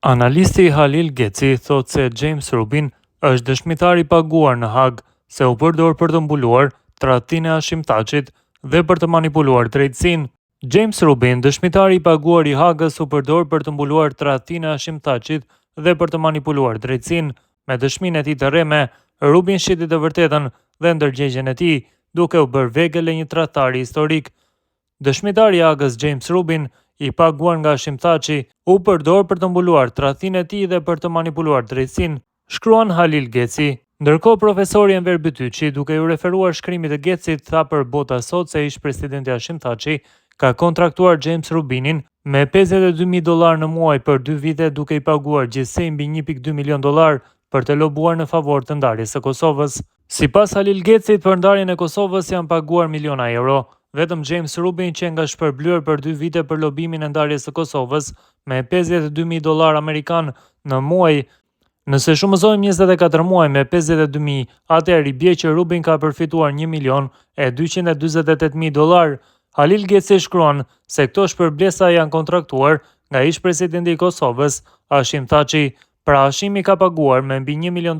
Analisti Halil Geci thot se James Rubin është dëshmitar i paguar në Hag se u përdor për të mbuluar tradhtinë e Hashim Thaçit dhe për të manipuluar drejtësinë. James Rubin, dëshmitari i paguar i Hagës, u përdor për të mbuluar tradhtinë e Hashim Thaçit dhe për të manipuluar drejtësinë. Me dëshminë e tij të rreme, Rubin shiti të vërtetën dhe ndërgjegjen e tij, duke u bërë vegël e një tradhtari historik. Dëshmitari i Hagës James Rubin, i paguar nga Hashim Thaçi, u përdor për të mbuluar tradhtinë e tij dhe për të manipuluar drejtësinë, shkruan Halil Geci. Ndërkohë, profesori Enver Bytyçi, duke u referuar shkrimit të Gecit, tha për Bota Sot se ish presidenti Hashim Thaçi ka kontraktuar James Rubinin me $52.000 në muaj për 2 vite, duke i paguar gjithsej mbi $1.2 milion për të lobuar në favor të ndarjes së Kosovës. Sipas Halil Gecit, për ndarjen e Kosovës janë paguar miliona euro. Vetëm James Rubin që nga shpërblyer për 2 vite për lobimin e ndarjes së Kosovës me $52.000 amerikan në muaj. Nëse shumësojmë 24 muaj me 52.000, atëherë i bie që Rubin ka përfituar $1.248.000. Halil Geci shkruan se këto shpërblesa janë kontraktuar nga ish presidenti i Kosovës, Hashim Thaçi. Pra Hashimi ka paguar me mbi $1 milion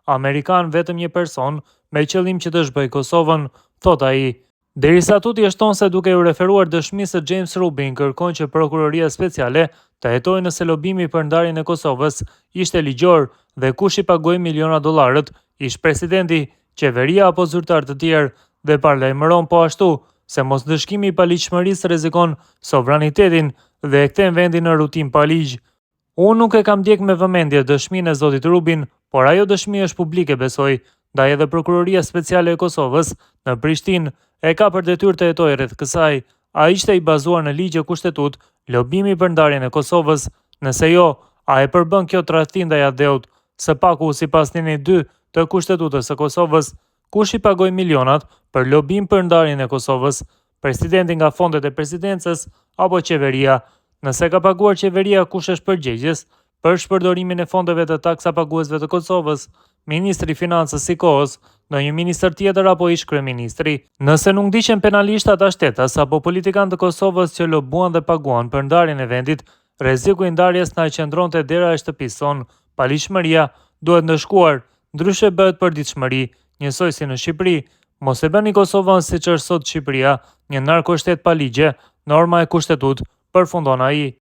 amerikan vetëm një person me qëllim që të zhbëjë Kosovën, thot ai. Derisa tuti shton se duke u referuar dëshmisë së James Rubin, kërkon që prokuroria speciale të hetojë nëse lobimi për ndarjen e Kosovës ishte ligjor dhe kush i pagoi miliona dollarët, ish presidenti, qeveria apo zyrtar të tjerë, dhe paralajmëron po ashtu se mosdëshkimi i paligjshmërisë rrezikon sovranitetin dhe e kthen vendin në rutinë pa ligj. Unë nuk e kam ndjek me vëmendje dëshminë e zotit Rubin, por ajo dëshmi është publike, besoj, ndaj edhe prokuroria speciale e Kosovës në Prishtinë e ka për detyrë të hetojë rreth kësaj. A ishte i bazuar në ligj e kushtetut lobimi për ndarjen e Kosovës? Nëse jo, a e përbën kjo tradhti ndaj adeut? Së paku, sipas Linit 2 të kushtetutës së Kosovës, kush i pagoi milionat për lobim për ndarjen e Kosovës? Presidenti nga fondet e presidencës apo qeveria? Nëse ka paguar qeveria, kush është përgjegjës për shpërdorimin e fondeve të taksapaguesve të Kosovës? Ministri i Financës i kohës, ndonjë ministër tjetër apo ish kryeministri? Nëse nuk ndiqen penalisht ata shtetas apo politikanë të Kosovës që lobuan dhe paguan për ndarjen e vendit, rreziku i ndarjes na qëndronte dera e shtëpisë son. Paligjshmëria duhet ndëshkuar, ndryshe bëhet përditshmëri, njësoj si në Shqipëri. Mos e bëni Kosovën siç është sot Shqipëria, një narkoshtet pa ligje, norma e kushtetut, përfundon ai.